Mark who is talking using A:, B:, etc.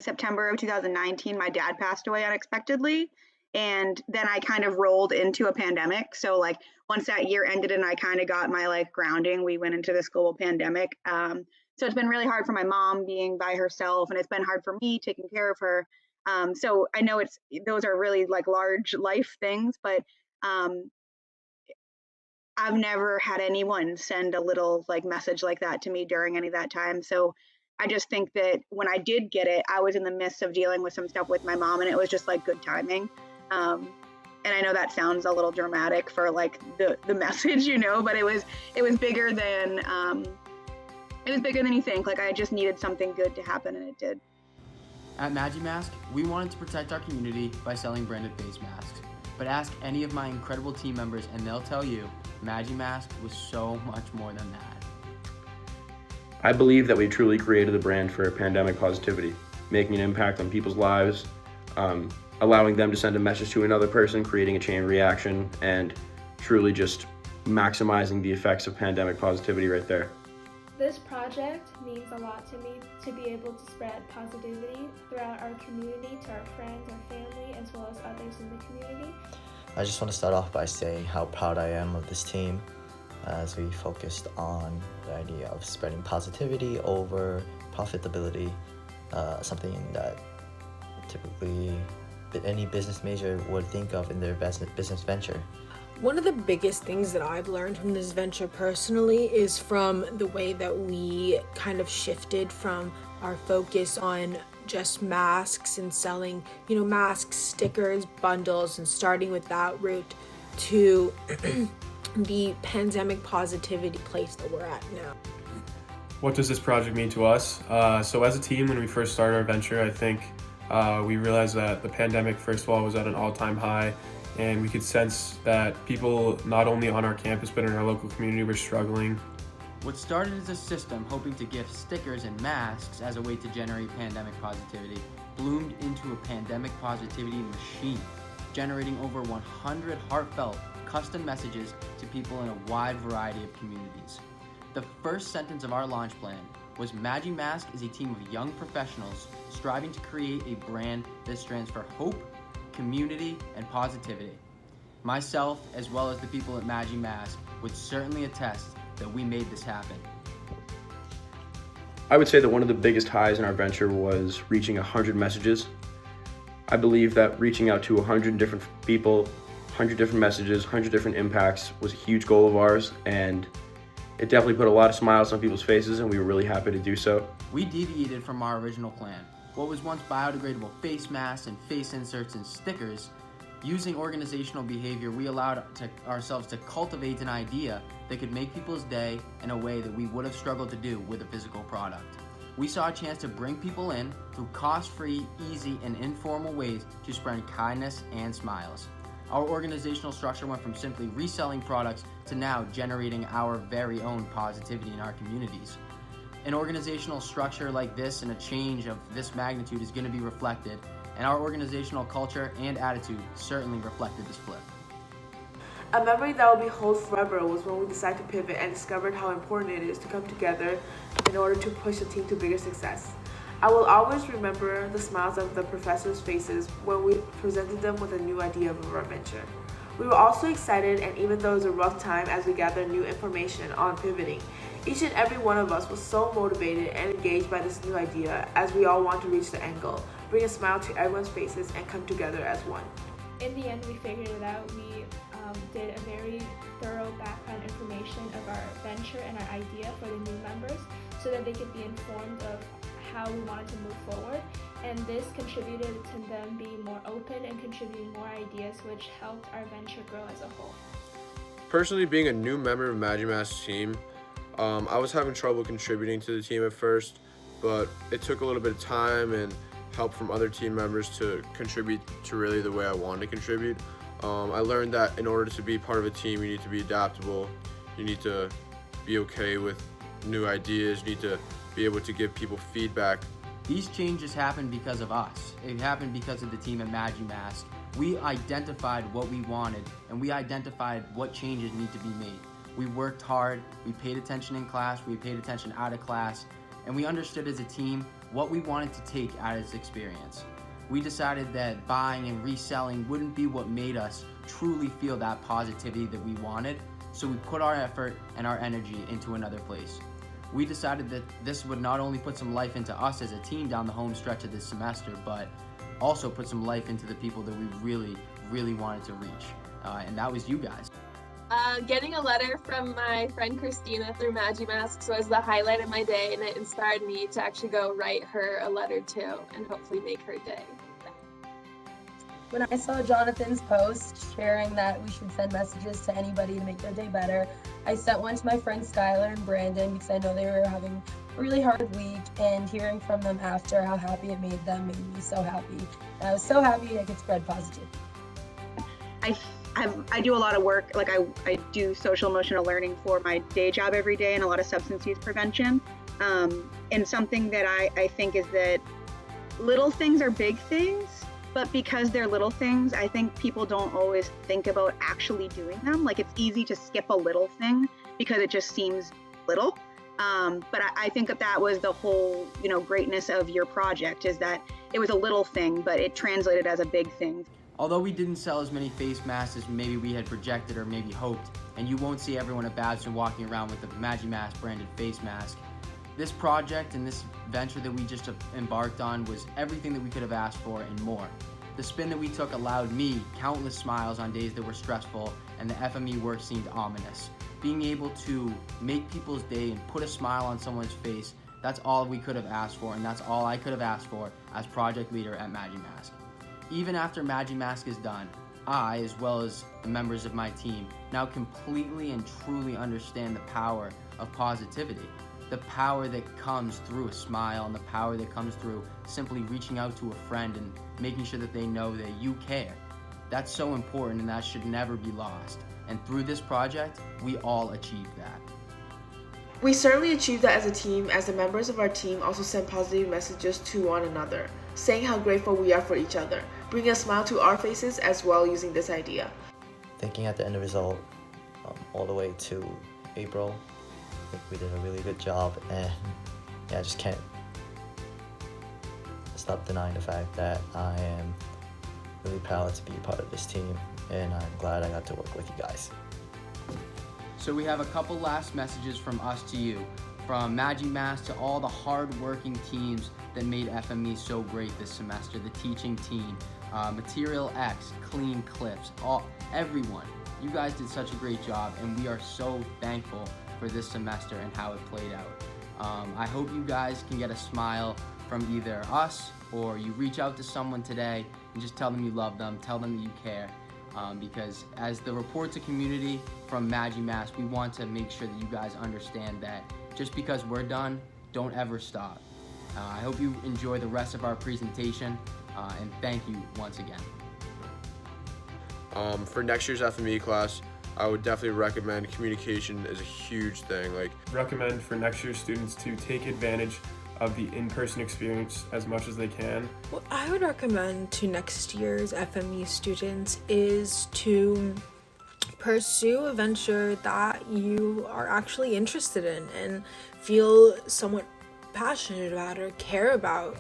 A: September of 2019, my dad passed away unexpectedly. And then I kind of rolled into a pandemic. So like once that year ended and I kind of got my like grounding, we went into this global pandemic. So it's been really hard for my mom being by herself, and it's been hard for me taking care of her. So I know those are really like large life things, but um, I've never had anyone send a little like message like that to me during any of that time. So I just think that when I did get it, I was in the midst of dealing with some stuff with my mom, and it was just like good timing. Um, and I know that sounds a little dramatic for like the message, but it was bigger than you think. Like I just needed something good to happen, and it did.
B: At Magi-Mask, we wanted to protect our community by selling branded face masks. But ask any of my incredible team members and they'll tell you Magi-Mask was so much more than that.
C: I believe that we truly created a brand for pandemic positivity, making an impact on people's lives, allowing them to send a message to another person, creating a chain reaction, and truly just maximizing the effects of pandemic positivity right there.
D: This project means a lot to me, to be able to spread positivity throughout our community to our friends, our family, as well as others in the community.
E: I just want to start off by saying how proud I am of this team as we focused on the idea of spreading positivity over profitability, something that typically any business major would think of in their business venture.
F: One of the biggest things that I've learned from this venture personally is from the way that we kind of shifted from our focus on just masks and selling, masks, stickers, bundles, and starting with that route to the pandemic positivity place that we're at now.
G: What does this project mean to us? So as a team, when we first started our venture, I think we realized that the pandemic, first of all, was at an all-time high. And we could sense that people, not only on our campus, but in our local community, were struggling.
B: What started as a system hoping to gift stickers and masks as a way to generate pandemic positivity bloomed into a pandemic positivity machine, generating over 100 heartfelt, custom messages to people in a wide variety of communities. The first sentence of our launch plan was Magi-Mask is a team of young professionals striving to create a brand that stands for hope, community, and positivity. Myself, as well as the people at Magi-Mask, would certainly attest that we made this happen.
C: I would say that one of the biggest highs in our venture was reaching 100 messages. I believe that reaching out to 100 different people, 100 different messages, 100 different impacts was a huge goal of ours, and it definitely put a lot of smiles on people's faces, and we were really happy to do so.
B: We deviated from our original plan. What was once biodegradable face masks and face inserts and stickers, using organizational behavior, we allowed ourselves to cultivate an idea that could make people's day in a way that we would have struggled to do with a physical product. We saw a chance to bring people in through cost-free, easy, and informal ways to spread kindness and smiles. Our organizational structure went from simply reselling products to now generating our very own positivity in our communities. An organizational structure like this and a change of this magnitude is going to be reflected, and our organizational culture and attitude certainly reflected this flip.
H: A memory that will be held forever was when we decided to pivot and discovered how important it is to come together in order to push the team to bigger success. I will always remember the smiles on the professors' faces when we presented them with a new idea of our venture. We were also excited, and even though it was a rough time as we gathered new information on pivoting, each and every one of us was so motivated and engaged by this new idea as we all want to reach the end goal, bring a smile to everyone's faces, and come together as one.
D: In the end, we figured it out. We did a very thorough background information of our venture and our idea for the new members so that they could be informed of how we wanted to move forward, and this contributed to them being more open and contributing more ideas, which helped our venture grow as a whole.
I: Personally, being a new member of Magi-Mask's team, I was having trouble contributing to the team at first, but it took a little bit of time and help from other team members to contribute to really the way I wanted to contribute. I learned that in order to be part of a team, you need to be adaptable, you need to be okay with new ideas, you need to be able to give people feedback.
B: These changes happened because of us. It happened because of the team at Magi-Mask. We identified what we wanted, and we identified what changes need to be made. We worked hard, we paid attention in class, we paid attention out of class, and we understood as a team what we wanted to take out of this experience. We decided that buying and reselling wouldn't be what made us truly feel that positivity that we wanted, so we put our effort and our energy into another place. We decided that this would not only put some life into us as a team down the home stretch of this semester, but also put some life into the people that we really wanted to reach, and that was you guys.
J: Getting a letter from my friend Kristina through Magi-Mask was the highlight of my day, and it inspired me to actually go write her a letter too, and hopefully make her day.
K: When I saw Jonathan's post sharing that we should send messages to anybody to make their day better, I sent one to my friends Sklyar and Brandon because I know they were having a really hard week, and hearing from them after how happy it made them made me so happy. And I was so happy I could spread positivity.
A: I do a lot of work, like I do social emotional learning for my day job every day and a lot of substance use prevention. And something that I think is that little things are big things, but because they're little things, I think people don't always think about actually doing them. Like it's easy to skip a little thing because it just seems little. But I think that was the whole, greatness of your project, is that it was a little thing, but it translated as a big thing.
B: Although we didn't sell as many face masks as maybe we had projected or maybe hoped, and you won't see everyone at Babson walking around with the Magi-Mask branded face mask, this project and this venture that we just embarked on was everything that we could have asked for and more. The spin that we took allowed me countless smiles on days that were stressful, and the FME work seemed ominous. Being able to make people's day and put a smile on someone's face, that's all we could have asked for, and that's all I could have asked for as project leader at Magi-Mask. Even after Magi-Mask is done, I, as well as the members of my team, now completely and truly understand the power of positivity. The power that comes through a smile, and the power that comes through simply reaching out to a friend and making sure that they know that you care. That's so important, and that should never be lost. And through this project, we all achieved that.
H: We certainly achieved that as a team, as the members of our team also sent positive messages to one another, saying how grateful we are for each other, bringing a smile to our faces as well using this idea.
E: Thinking at the end result, all the way to April, I think we did a really good job, and I just can't stop denying the fact that I am really proud to be a part of this team, and I'm glad I got to work with you guys.
B: So we have a couple last messages from us to you, from Magi-Mask to all the hard-working teams that made FME so great this semester, the teaching team, Material X, Clean Clips, everyone. You guys did such a great job, and we are so thankful for this semester and how it played out. I hope you guys can get a smile from either us, or you reach out to someone today and just tell them you love them, tell them that you care. Because as the Report to Community from Magi-Mask, we want to make sure that you guys understand that just because we're done, don't ever stop. I hope you enjoy the rest of our presentation, and thank you once again.
I: For next year's FME class, I would definitely recommend communication is a huge thing.
G: Recommend for next year's students to take advantage of the in-person experience as much as they can.
F: What I would recommend to next year's FME students is to pursue a venture that you are actually interested in and feel somewhat passionate about or care about.